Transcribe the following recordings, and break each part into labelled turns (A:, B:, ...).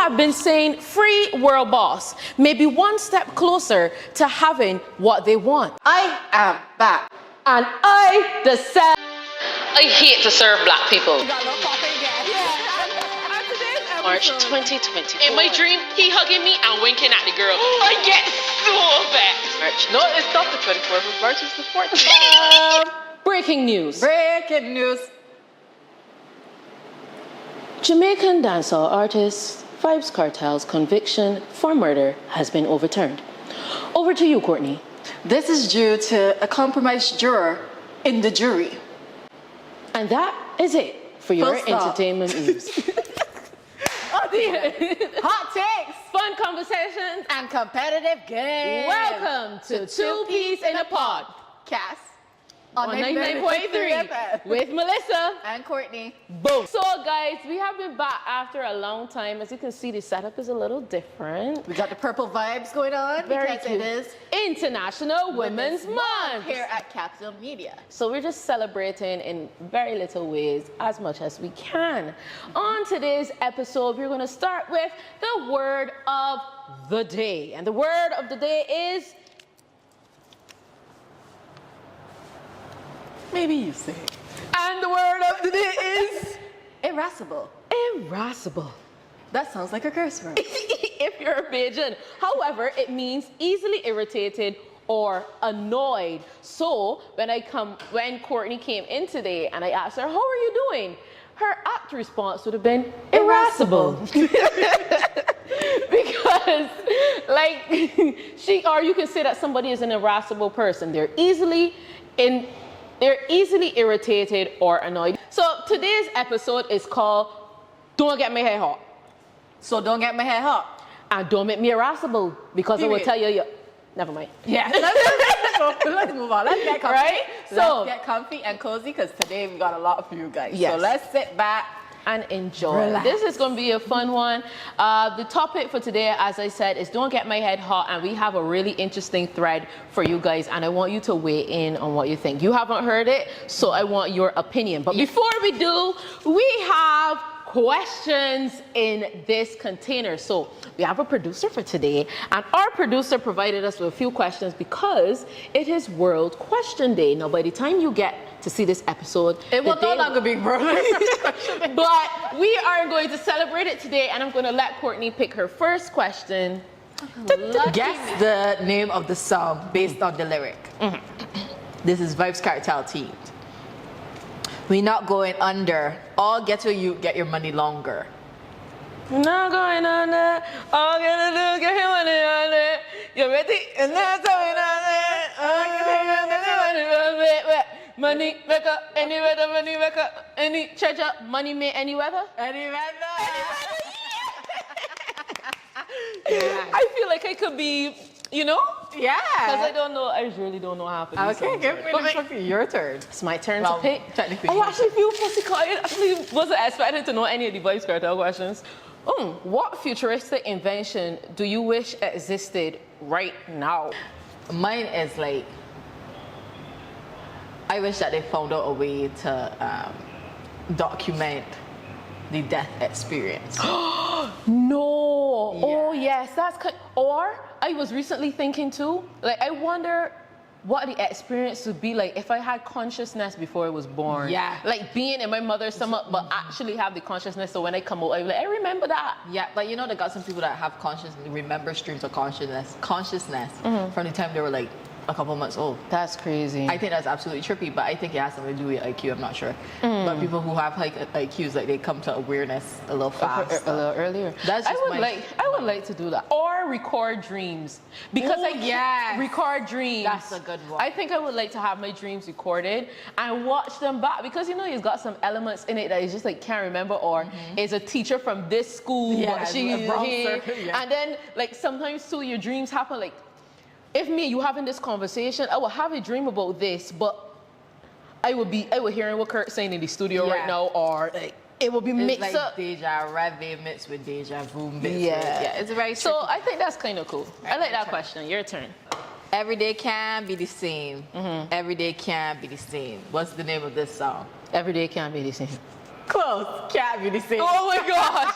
A: have been saying free world boss may be one step closer to having what they want.
B: I am back.
A: And I decide. I hate to serve black people. March 2020. In my dream, he hugging me and winking at the girl. I get so vexed.
B: March. No, it's not the 24th of March, it's the 14th.
A: Breaking news.
B: Breaking news.
A: Jamaican dancehall artist Vybz Kartel's conviction for murder has been overturned. Over to you, Courtney.
B: This is due to a compromised juror in the jury.
A: And that is it for your entertainment news.
B: Oh dear. Hot takes,
A: fun conversations,
B: and competitive games.
A: Welcome to Two Peas in a Pod.
B: Cass.
A: On 99.3 with Melissa
B: and Courtney.
A: Boom. So guys, we have been back after a long time. As you can see, the setup is a little different.
B: We got the purple vibes going on because it is
A: International Women's Month
B: here at Capital Media.
A: So we're just celebrating in very little ways as much as we can. On today's episode, we're going to start with the word of the day. And the word of the day is...
B: Maybe you say it.
A: And the word of the day is...
B: irascible.
A: Irascible.
B: That sounds like a curse word.
A: If you're a Bajan. However, it means easily irritated or annoyed. So when Courtney came in today and I asked her, how are you doing? Her apt response would have been irascible. Because like or you can say that somebody is an irascible person. They're easily irritated or annoyed. So today's episode is called Don't Get My Hair Hot.
B: So don't get my hair hot.
A: And don't make me irascible because I will tell you, never mind.
B: Yeah. Let's move on. Let's get comfy.
A: Right?
B: So let's get comfy and cozy because today we got a lot for you guys.
A: Yes.
B: So let's sit back
A: and enjoy.
B: Relax.
A: This is going to be a fun one. The topic for today, as I said, is don't get my head hot, and we have a really interesting thread for you guys, and I want you to weigh in on what you think. You haven't heard it, so I want your opinion. But before we do, we have questions in this container. So we have a producer for today, and our producer provided us with a few questions because it is World Question Day. Now, by the time you get to see this episode,
B: it will no longer be World Question Day.
A: But we are going to celebrate it today, and I'm going to let Courtney pick her first question.
B: Guess the name of the song based on the lyric. This is Vybz Kartel teamed. We not going under. All get to you, get your money longer.
A: Not going under. All gonna do, get your money under. You ready? And that's how we money maker, any weather, money maker, any treasure, money make any weather.
B: Any weather.
A: I feel like I could be, you know?
B: Yeah.
A: Because I really don't know half of these songs.
B: Give me your turn.
A: It's my turn to pick.
B: Technically.
A: I actually feel fussy. I actually wasn't expecting to know any of the Vybz Kartel questions. What futuristic invention do you wish existed right now?
B: Mine is like, I wish that they found out a way to document the death experience.
A: No.
B: Yeah.
A: Oh yes, or I was recently thinking too, like I wonder what the experience would be like if I had consciousness before I was born.
B: Yeah.
A: Like being in my mother's stomach, but actually have the consciousness, so when I come out, I'm like, I remember that.
B: Yeah, like you know, they got some people that have remember streams of consciousness from the time they were like a couple months old.
A: That's crazy.
B: I think that's absolutely trippy, but I think it has something to do with IQ. I'm not sure. But people who have like IQs, like they come to awareness a little fast,
A: a little earlier.
B: That's just
A: I would like to do that, or record dreams because record dreams.
B: That's a good one.
A: I think I would like to have my dreams recorded and watch them back because you know you've got some elements in it that you just like can't remember, or is a teacher from this school, but she's here, and then like sometimes too your dreams happen like. If me and you having this conversation, I will have a dream about this, but I will hearing what Kurt's saying in the studio right now, or like it will be mixed
B: like
A: up.
B: Deja vu mixed with deja vu mixed
A: yeah,
B: it's very
A: so I think that's kind of cool. I like that question. Your turn.
B: Every day can be the same. Every day can be the same. What's the name of this song?
A: Every day can't be the same.
B: Close. Can't be the same.
A: Oh my gosh.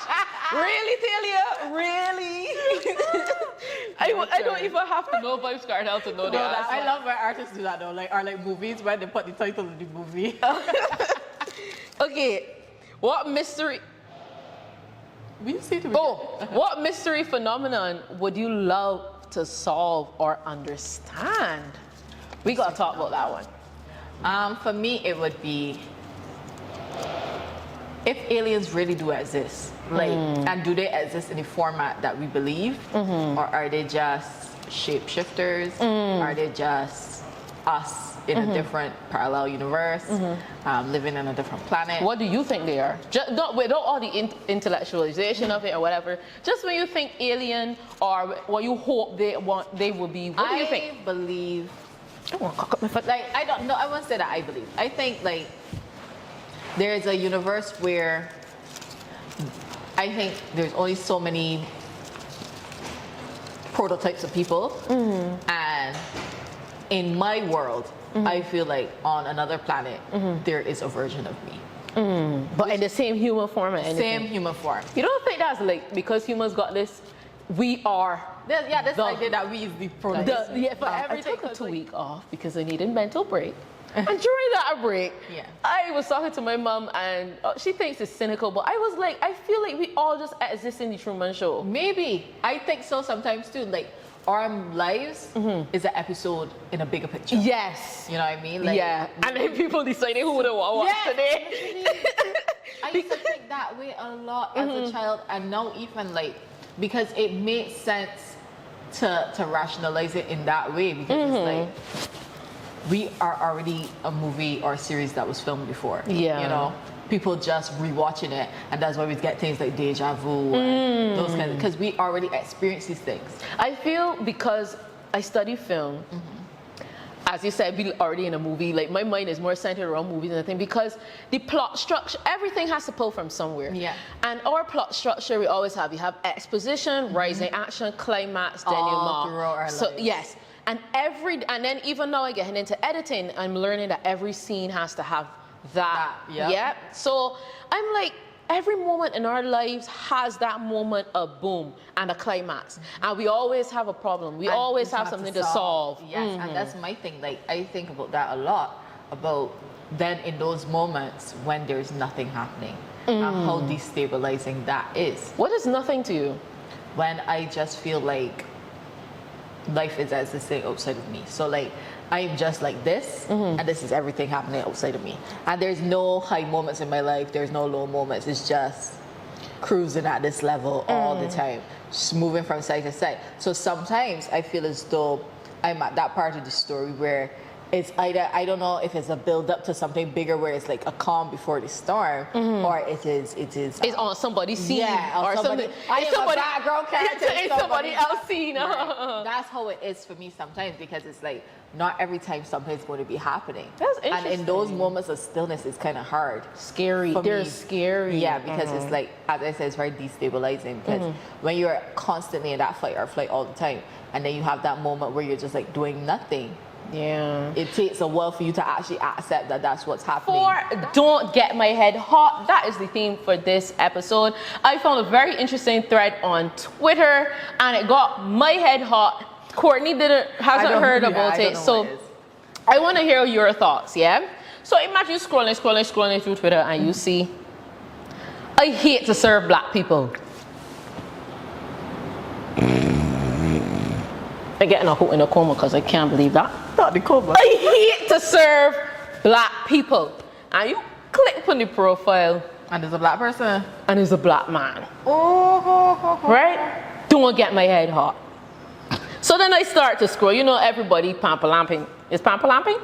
A: Really, Talia? Really? I don't even have to know Vibes Cartel to know
B: No,
A: that.
B: I love when artists do that though, like movies when they put the title of the movie.
A: Okay, what mystery?
B: We see to
A: What mystery phenomenon would you love to solve or understand? We gotta talk about that one.
B: For me, it would be if aliens really do exist, like, and do they exist in the format that we believe, or are they just shapeshifters? Are they just us in a different parallel universe, living on a different planet?
A: What do you think they are? Just, without all the intellectualization of it or whatever. Just when you think alien or what you hope they will be. What do you think?
B: I believe.
A: I want to cock up my foot.
B: Like, I don't know. I won't say that I believe. I think like there is a universe where I think there's only so many prototypes of people, and in my world, I feel like on another planet there is a version of me,
A: But in the same human form and
B: same human form.
A: You don't think that's like because humans got this? We are.
B: This idea that we is the prototype.
A: But
B: everything.
A: I took a 2 week off because I needed mental break. And during that break, I was talking to my mom, and she thinks it's cynical, but I was like, I feel like we all just exist in the Truman Show.
B: Maybe. I think so sometimes too. Like, our lives is an episode in a bigger picture.
A: Yes.
B: You know what I mean? Like,
A: yeah. And then people deciding who would watch today.
B: I used to think that way a lot as a child, and now even like, because it made sense to rationalize it in that way, because it's like, we are already a movie or a series that was filmed before.
A: Yeah.
B: You know, people just rewatching it, and that's why we get things like deja vu and those kinds, because we already experienced these things.
A: I feel because I study film, as you said, we already in a movie. Like, my mind is more centered around movies and everything, because the plot structure, everything has to pull from somewhere.
B: Yeah.
A: And our plot structure, we always have. You have exposition, rising action, climax, denouement.
B: Throughout our lives.
A: Yes. And then even now I get into editing, I'm learning that every scene has to have that. Yeah. So I'm like, every moment in our lives has that moment of boom and a climax. And we always have a problem. We always have something to solve.
B: Yes, and that's my thing. Like, I think about that a lot, about then in those moments when there's nothing happening, and how destabilizing that is.
A: What is nothing to you?
B: When I just feel like life is as they say outside of me. So like, I'm just like this, and this is everything happening outside of me. And there's no high moments in my life, there's no low moments. It's just cruising at this level all the time, just moving from side to side. So sometimes I feel as though I'm at that part of the story where it's either, I don't know if it's a build up to something bigger where it's like a calm before the storm, or it is
A: it's on somebody's scene,
B: yeah,
A: or something.
B: I am a background character.
A: It's somebody else's scene.
B: Right. That's how it is for me sometimes, because it's like not every time something's going to be happening.
A: That's interesting.
B: And in those moments of stillness, it's kind of hard.
A: Scary. They're scary.
B: Yeah, because it's like, as I said, it's very destabilizing, because when you're constantly in that fight or flight all the time, and then you have that moment where you're just like doing nothing.
A: Yeah.
B: It takes a while for you to actually accept that that's what's happening.
A: For Don't Get My Head Hot, that is the theme for this episode. I found a very interesting thread on Twitter, and it got my head hot. Courtney hasn't heard about it, so I want to hear your thoughts, yeah? So imagine scrolling through Twitter, and you see, I hate to serve black people. I'm getting in a coma because I can't believe that.
B: Not the coma.
A: I hate to serve black people. And you click on the profile,
B: and there's a black person,
A: and there's a black man.
B: Oh.
A: Right? Don't get my head hot. So then I start to scroll. You know, everybody pampalamping. Is pampalamping?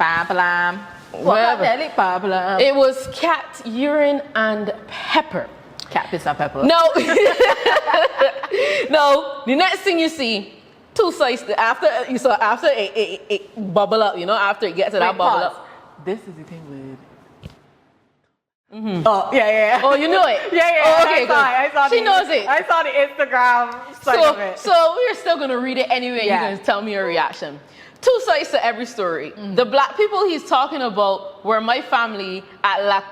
B: Pampalam.
A: Whatever.
B: Pampalam.
A: It was cat urine and pepper.
B: Cat piss and pepper.
A: No. No. The next thing you see, two sides after it bubble up, you know, after it gets to that bubble up.
B: This is the thing with. Oh yeah.
A: Oh, you know it.
B: Yeah.
A: Oh, okay,
B: I saw
A: she knows it.
B: I saw the Instagram side of it.
A: So we're still gonna read it anyway. Yeah. You're gonna tell me your reaction. Two sides to every story. The black people he's talking about were my family at last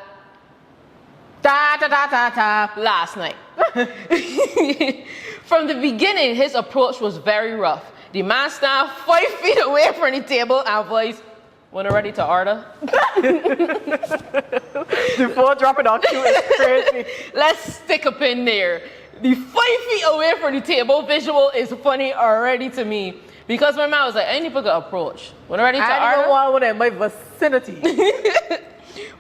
A: night. From the beginning, his approach was very rough. The man stand 5 feet away from the table and voice, "When ready to order?"
B: Before dropping on you is crazy.
A: Let's stick a pin there. The 5 feet away from the table visual is funny already to me. Because my man was like, "I need to get approach. When ready to order?"
B: I don't want one in my vicinity.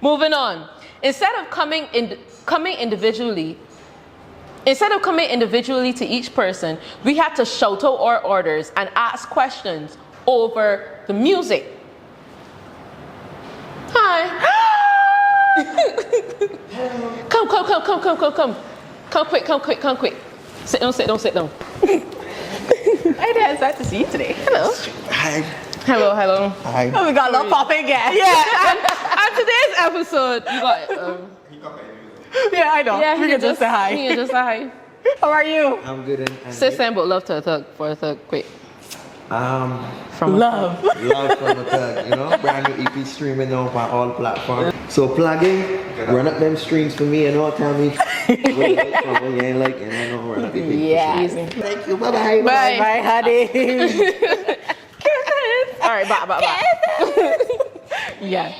A: Moving on. Instead of coming individually to each person, we had to shout out our orders and ask questions over the music. Hi. Come. Come quick. Sit down.
B: I didn't expect to see you today. Hello.
C: Hi.
A: Hello.
C: Hi.
B: Oh, we got a little popping gas.
A: Yeah, and today's episode, you got
B: Yeah, I know.
A: yeah,
B: we can just say hi.
A: He can just say hi.
B: How are you?
C: I'm good and
A: Sis and but love to thug for a thug quick.
B: From love.
C: Love from a thug, brand new EP streaming now on all platforms. So plugging, run up them streams for me and all tell me what you ain't like and I know run up the EP.
B: Yeah.
C: Thank you, bye.
B: Bye, honey.
A: All right, bye.
B: Yeah.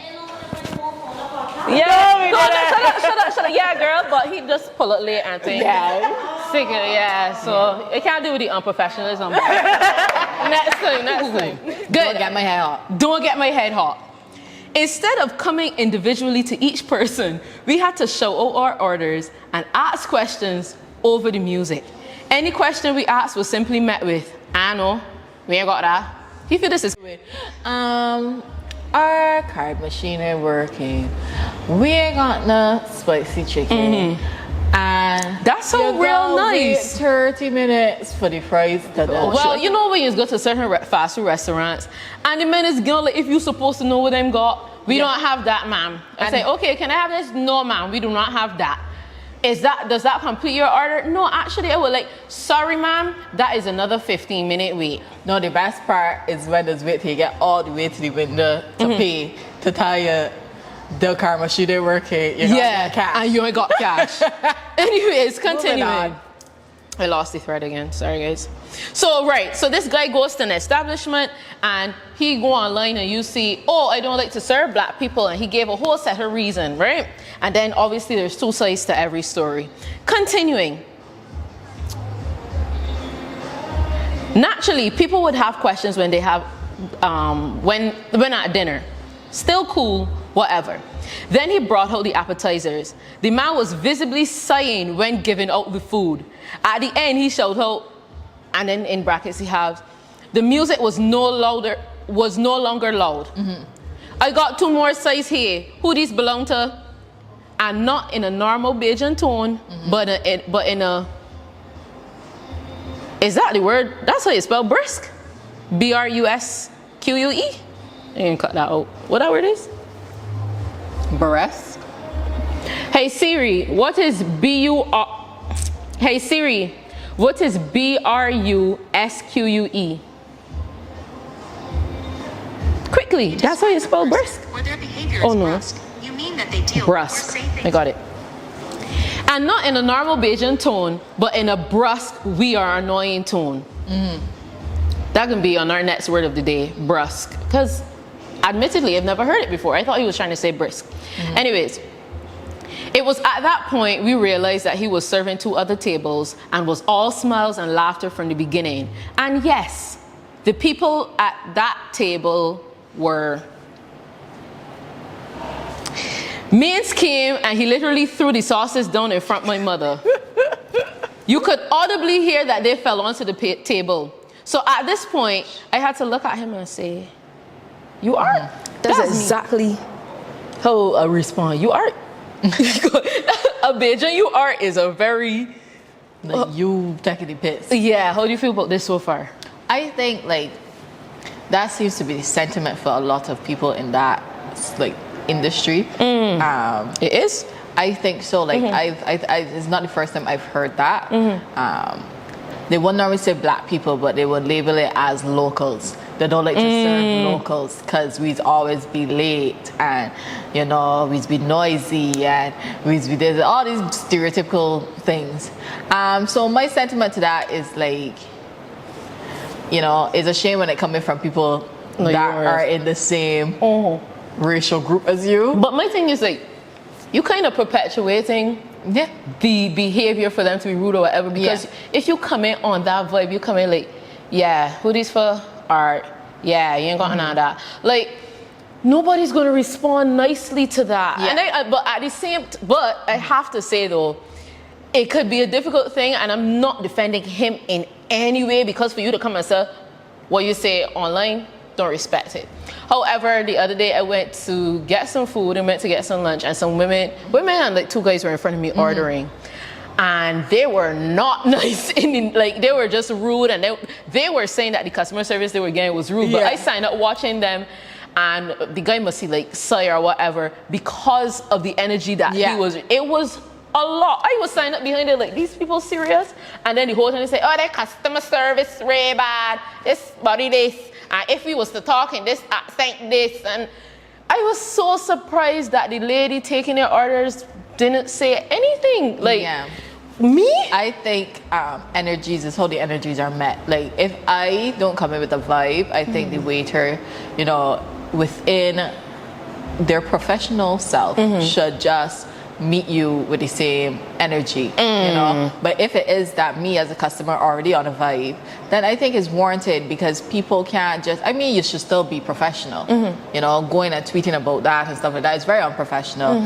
A: Yeah, no, shut up. Yeah, girl, but he just pull it late and thing.
B: Yeah.
A: Sick of it, yeah. So it can't do with the unprofessionalism. Next thing. Good.
B: Don't get my hair hot.
A: Don't get my head hot. Instead of coming individually to each person, we had to show out our orders and ask questions over the music. Any question we asked was simply met with, "I know, we ain't got that." You feel this is weird?
B: Our card machine ain't working. We ain't got no spicy chicken. And
A: That's so
B: you
A: real
B: gonna wait
A: nice.
B: 30 minutes for the fries to done.
A: Well, you know when you go to certain fast food restaurants and the man is going like, if you supposed to know what them got, we don't have that, ma'am. I say, "Okay, can I have this?" "No, ma'am, we do not have that." Does that complete your order? No, actually, I would like, "Sorry, ma'am, that is another 15-minute wait."
B: No, the best part is when there's wait till you get all the way to the window to pay to tell you the car machine ain't working. You got cash.
A: And you ain't got cash. Anyways,
B: Moving
A: continuing.
B: on.
A: I lost the thread again. Sorry, guys. So this guy goes to an establishment and he go online and you see, "Oh, I don't like to serve black people," and he gave a whole set of reason, right? And then obviously there's two sides to every story. Continuing. Naturally, people would have questions when they have when at dinner. Still cool, whatever. Then he brought out the appetizers. The man was visibly sighing when giving out the food. At the end, he shouted out, and then in brackets he has, "The music was no longer loud. I got 2 more sides here. Who these belong to?" And not in a normal Bajan tone, but in a. Is that the word? That's how you spell brisk. BRUSQUE. You can cut that out. What that word is?
B: Breast.
A: Hey Siri, what is BRUSQUE? Quickly, that's how you spell brisk.
D: Or their behavior
A: Oh,
D: is
A: no.
D: brusque. You mean that they deal
A: Brusque.
D: or say things
A: I got it. And not in a normal Bajan tone, but in a brusque, we are annoying tone. That can be on our next word of the day, brusque. Because admittedly, I've never heard it before. I thought he was trying to say brisk. Anyways, it was at that point we realized that he was serving 2 other tables and was all smiles and laughter from the beginning. And yes, the people at that table were... Mains came and he literally threw the sauces down in front of my mother. You could audibly hear that they fell onto the table. So at this point, I had to look at him and say, "You are?" That's exactly how I respond. "You are?" A Bajan "you are" is a very...
B: Like you taking the piss.
A: Yeah, how do you feel about this so far?
B: I think like that seems to be the sentiment for a lot of people in that like industry.
A: It is?
B: I think so. Like it's not the first time I've heard that. They wouldn't normally say black people, but they would label it as locals. They don't like to serve locals because we'd always be late and, you know, we'd be noisy and we'd be there's all these stereotypical things. So my sentiment to that is like, you know, it's a shame when it coming from people that are in the same racial group as you.
A: But my thing is like, you kind of perpetuating the behavior for them to be rude or whatever, because if you come in on that vibe, you come in like, yeah, who this for? Art. Yeah, you ain't got none of that. Like, nobody's gonna respond nicely to that. And but at the same, but I have to say though, it could be a difficult thing, and I'm not defending him in any way, because for you to come and say what you say online, don't respect it. However, the other day I went to get some food and went to get some lunch, and some women and like 2 guys were in front of me ordering. And they were not nice, like they were just rude, and they were saying that the customer service they were getting was rude. But I signed up watching them, and the guy must be like Sire or whatever, because of the energy that he was. It was a lot. I was signed up behind it like, these people serious? And then the whole time they say, oh, their customer service really bad. This body this, and if we was to talk in this accent this, and I was so surprised that the lady taking their orders didn't say anything. Like, me?
B: I think energies is how the energies are met. Like, if I don't come in with a vibe, I think the waiter, you know, within their professional self should just meet you with the same energy, you know. But if it is that me as a customer already on a vibe, then I think it's warranted, because people can't just, I mean, you should still be professional, you know. Going and tweeting about that and stuff like that is very unprofessional.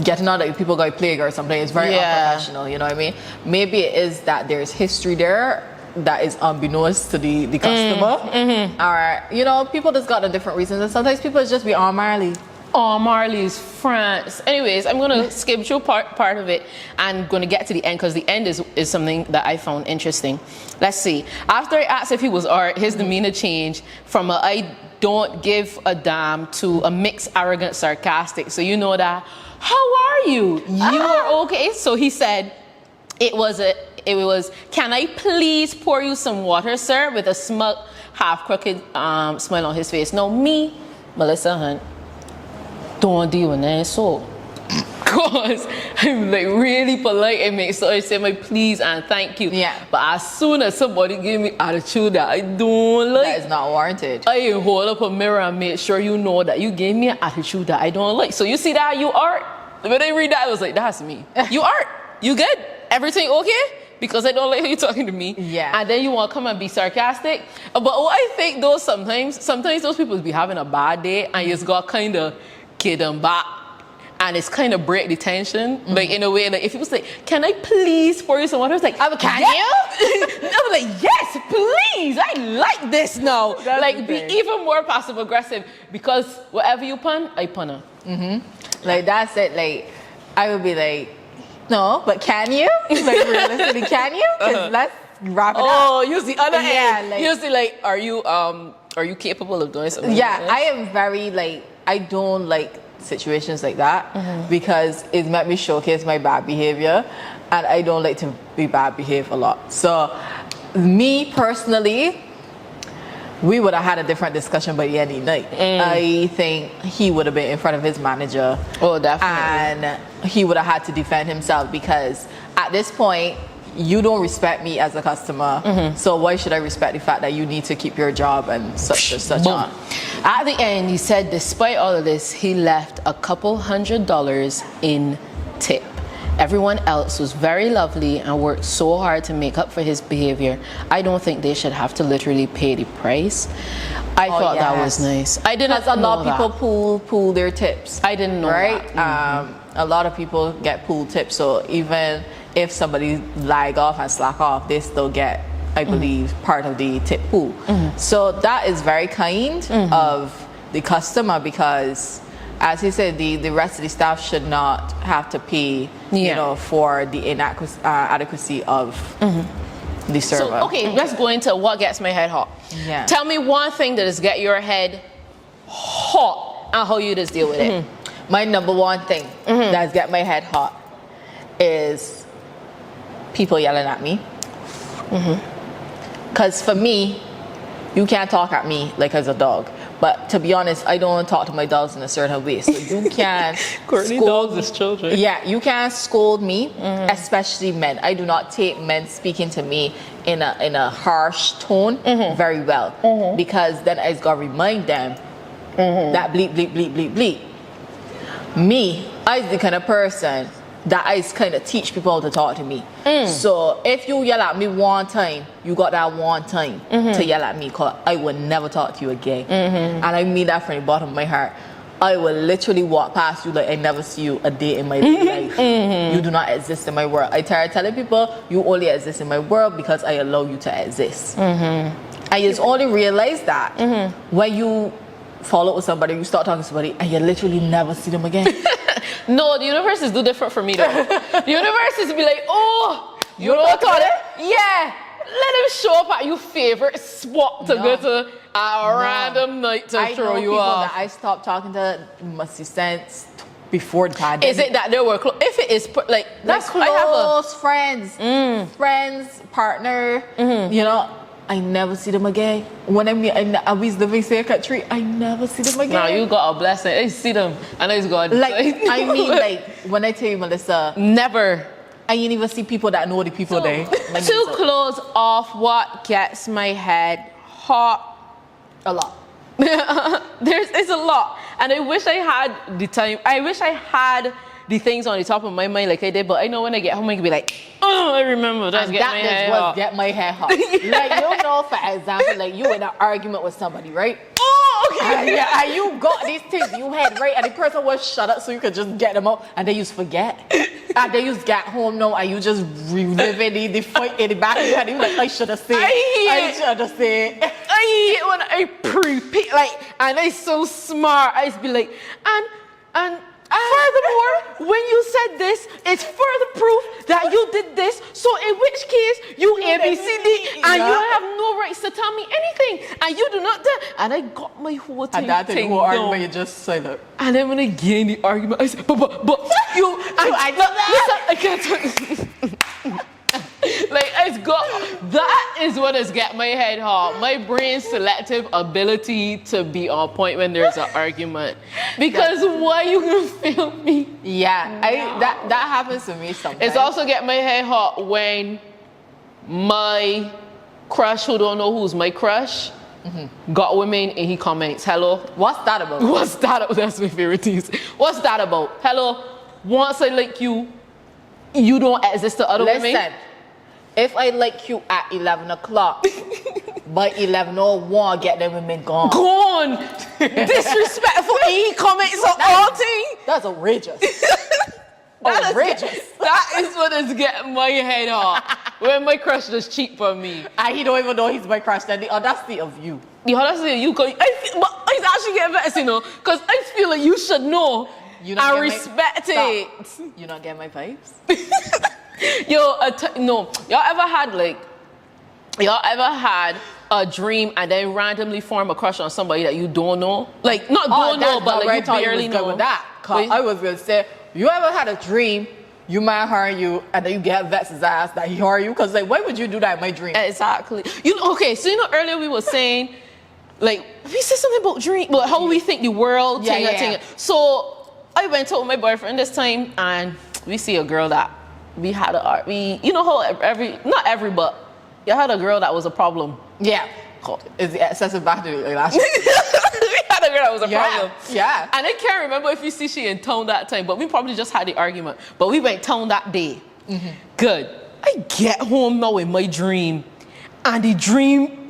B: Getting out that people got plague or something is very unprofessional, you know what I mean? Maybe it is that there's history there that is unbeknownst to the customer, or, you know, people just got the different reasons, and sometimes people just be on Marley.
A: Oh, Marley's France. Anyways, I'm gonna skip through part of it and gonna get to the end, because the end is something that I found interesting. Let's see. After I asked if he was art, his demeanor changed from a I don't give a damn to a mixed arrogant sarcastic. So you know that. How are you? You are okay? So he said it was can I please pour you some water, sir? With a smug, half crooked smile on his face. No, me, Melissa Hunt, don't deal with that so. Cause I'm like really polite and make sure I say my please and thank you. But as soon as somebody give me attitude that I don't like,
B: that is not warranted.
A: I hold up a mirror and make sure you know that you gave me an attitude that I don't like. So you see that you art. When I read that, I was like, that's me. You art. You good? Everything okay? Because I don't like how you talking to me. And then you want to come and be sarcastic. But what I think though, sometimes those people be having a bad day, and you just got kind of kid them back, and it's kind of break the tension, like in a way. Like if you was like, can I please pour you some water? I was like, can you? I was like, yes, please. I like this now. Like be even more passive aggressive, because whatever you pun, I punna.
B: Like that's it. Like I would be like, no, but can you? Like realistically, can you? Because let's wrap it up.
A: Oh, use the other end. Like, usually like, are you capable of doing something?
B: I am very like, I don't like situations like that, because it let me showcase my bad behavior, and I don't like to be bad behaved a lot. So me personally, we would have had a different discussion by the end of the night. I think he would have been in front of his manager.
A: Oh, definitely.
B: And he would have had to defend himself, because at this point, you don't respect me as a customer, so why should I respect the fact that you need to keep your job and such on?
A: At the end, he said despite all of this, he left a couple $100 in tip. Everyone else was very lovely and worked so hard to make up for his behavior. I don't think they should have to literally pay the price. I thought that was nice. I didn't know
B: a lot of people pool their tips.
A: I didn't know
B: that. A lot of people get pooled tips, so even if somebody lag off and slack off, they still get, I believe, part of the tip pool. So that is very kind of the customer, because as he said, the rest of the staff should not have to pay, you know, for the inadequacy of the server.
A: So, okay, let's go into what gets my head hot. Tell me one thing that is get your head hot and how you just deal with it.
B: My number one thing that's get my head hot is people yelling at me. Because for me, you can't talk at me like as a dog. But to be honest, I don't talk to my dogs in a certain way. So you can't
A: Courtney dogs is children.
B: Yeah, you can't scold me, especially men. I do not take men speaking to me in a harsh tone very well. Because then I just gotta remind them that bleep, bleep, bleep, bleep, bleep. Me, I'm the kind of person that I kind of teach people how to talk to me. So if you yell at me one time, you got that one time to yell at me, because I will never talk to you again. And I mean that from the bottom of my heart. I will literally walk past you like I never see you a day in my life. You do not exist in my world. I try telling people you only exist in my world because I allow you to exist. I just only realize that when you fall out with somebody, you start talking to somebody, and you literally never see them again.
A: No, the universe is do different for me though. The universe is be like, oh, you know what I it? Yeah. Let him show up at your favorite spot to go to a random night to throw you off.
B: That I stopped talking to must be since before the pandemic.
A: Is it that they were close? If it is like
B: that's
A: like,
B: close friends, partner, you know. I never see them again. When I was living in country, I never see them again.
A: Now you got a blessing. I see them, and I just got
B: like I mean, like when I tell you, Melissa,
A: never.
B: I ain't even see people that know the people there.
A: To close off, what gets my head hot?
B: A lot.
A: It's a lot, and I wish I had the time. I wish I had the things on the top of my mind like I did, but I know when I get home I can be like, oh, I remember that's get my head hot.
B: Get my head hot. Like you know, for example, like you in an argument with somebody, right?
A: Oh, okay.
B: And you got these things in your head, right? And the person was shut up so you could just get them out, and then you forget. And then you get home now and you just reliving the fight in the back of your head. You're like, I should have said. I should have said.
A: I hate when I pre-pick, like, and I so smart. I just be like, and furthermore, when you said this, it's further proof that you did this. So in which case, you A, B, C, D, and you have no rights to tell me anything. And you do not do. And I got my whole thing.
B: And that thing whole argument, you just say that.
A: And then when I get in the argument, I say, but you, I can't talk this. Like, it's got, that is what has got my head hot. My brain's selective ability to be on point when there's an argument. Because why you gonna feel me?
B: Yeah, that happens to me sometimes.
A: It's also get my head hot when my crush, who don't know who's my crush, got with me and he comments, hello.
B: What's that about?
A: What's that about? That's my favorite thing. What's that about? Hello, once I like you, you don't exist to other women.
B: Listen. If I like you at 11 o'clock, by 11:01, get them women gone.
A: Gone! Disrespectful. He comments on all things.
B: That's outrageous. Outrageous.
A: That is what is getting my head hot. When my crush just cheat for me.
B: And he don't even know he's my crush. Then the audacity of you.
A: The audacity of you. But it's actually getting better, you know, because I feel like you should know and respect it.
B: You not get my vibes?
A: Yo, no. Y'all ever had a dream and then randomly form a crush on somebody that you don't know? Like, not don't know, but like you barely know.
B: With that. I was going to say, you ever had a dream, you might hire you, and then you get Vex's ass that he hire you? Because, like, why would you do that in my dream?
A: Exactly. Okay, so earlier we were saying, like, we said something about dream, but how we think the world, thing. So, I went to my boyfriend this time, and we see a girl that we had you know how not every, but you had a girl that was a problem.
B: Yeah. Is the excessive battery last
A: we had a girl that was a problem.
B: Yeah.
A: And I can't remember if you see she in town that time, but we probably just had the argument. But we went town that day. Good. I get home now in my dream. And the dream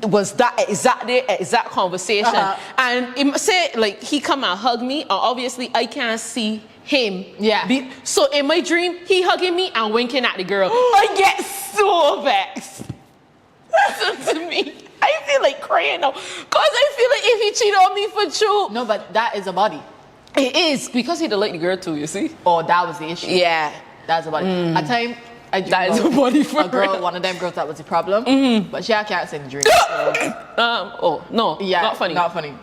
A: was that exact conversation. And it said, like, he come and hug me, and obviously I can't see him.
B: Yeah.
A: So in my dream, he hugging me and winking at the girl. I get so vexed. Listen to me. I feel like crying now. Because I feel like if he cheat on me for true.
B: No, but that is a body.
A: It is. Because he didn't like the girl too, you see?
B: Oh, that was the issue.
A: Yeah.
B: That's a body. At time,
A: that is a body for
B: a girl,
A: real.
B: one of them girls that was the problem. But she can't say the dream.
A: No. Yeah. Not funny.
B: Not funny.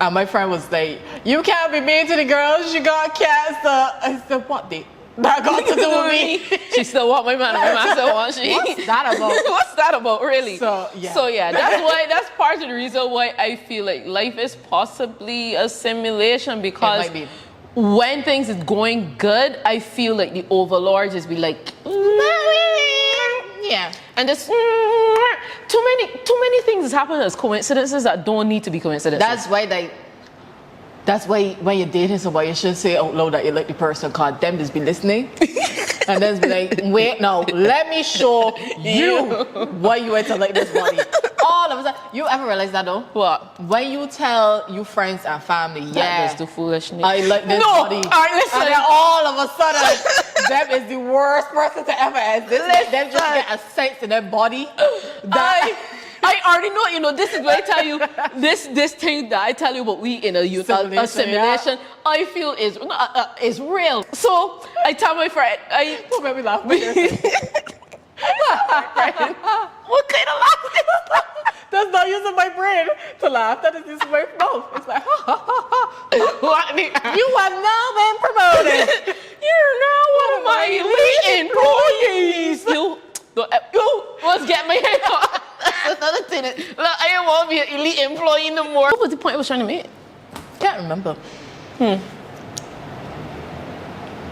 B: And my friend was like, you can't be mean to the girls, she got cancer. I said, what? That got to do with me.
A: She still want my man, and my man still want she.
B: What's that about?
A: What's that about, really?
B: So yeah.
A: That's part of the reason why I feel like life is possibly a simulation, because
B: It might be.
A: when things is going good, I feel like the overlords just be like,
B: Yeah.
A: and just too many things is happening as coincidences that don't need to be coincidences.
B: That's why when you're dating somebody, you should say out loud that you like the person, cause them just be listening. And then be like, wait, no, let me show you why you went to like this body. All of a sudden, you ever realize that though?
A: What?
B: When you tell your friends and family,
A: That is the foolishness.
B: I like this body.
A: All right, listen.
B: And then all of a sudden, them is the worst person to ever exist. Them just get a sense in their body.
A: I already know, this is what I tell you. This thing that I tell you about we in a simulation, I feel is real. So I tell my friend,
B: Don't make me laugh.
A: what kind of laugh?
B: That's not using my brain to laugh. That is using my mouth. It's like, you have now been promoted.
A: You're now one of my elite employees. You let's get my head off. That's another thing. Look, I don't want to be an elite employee no more. What was the point I was trying to make?
B: Can't remember.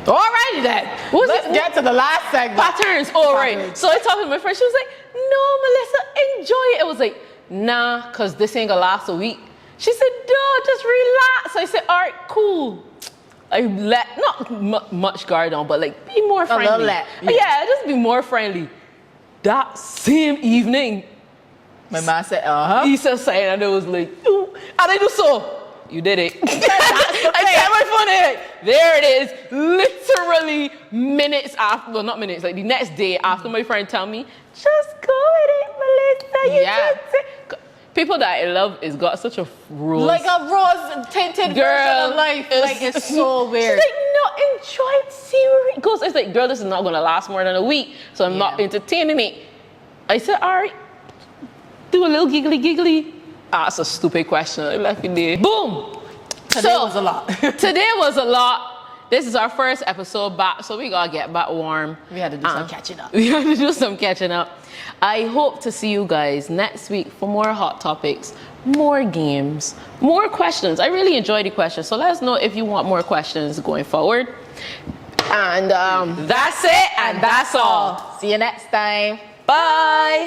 B: Alrighty then. Let's get to the last segment.
A: Patterns. All right. So I talked to my friend. She was like, "No, Melissa, enjoy it." I was like, "Nah, cause this ain't gonna last a week." She said, "No, just relax." I said, "All right, cool." I let not much guard on, but like be more friendly.
B: A little
A: Yeah, just be more friendly. That same evening,
B: my man said,
A: he said something, and I was like, "Ooh," and I do so. You did it. I kept my phone in. There it is. Literally minutes after, well, not minutes, like the next day after my friend tell me, just go with it, Melissa. You people that I love is got such a rose.
B: Like a rose tinted version of life. Like it's so weird.
A: She's like, no, enjoy it. See where it goes. It's like, girl, this is not gonna last more than a week, so I'm not entertaining it. I said, all right, do a little giggly. That's a stupid question. I left it there. Boom.
B: Today was a lot.
A: Today was a lot. This is our first episode back, so we gotta get back warm.
B: We had to do some catching up.
A: We had to do some catching up. I hope to see you guys next week for more hot topics, more games, more questions. I really enjoy the questions, so let us know if you want more questions going forward. And that's it, and that's all.
B: See you next time.
A: Bye.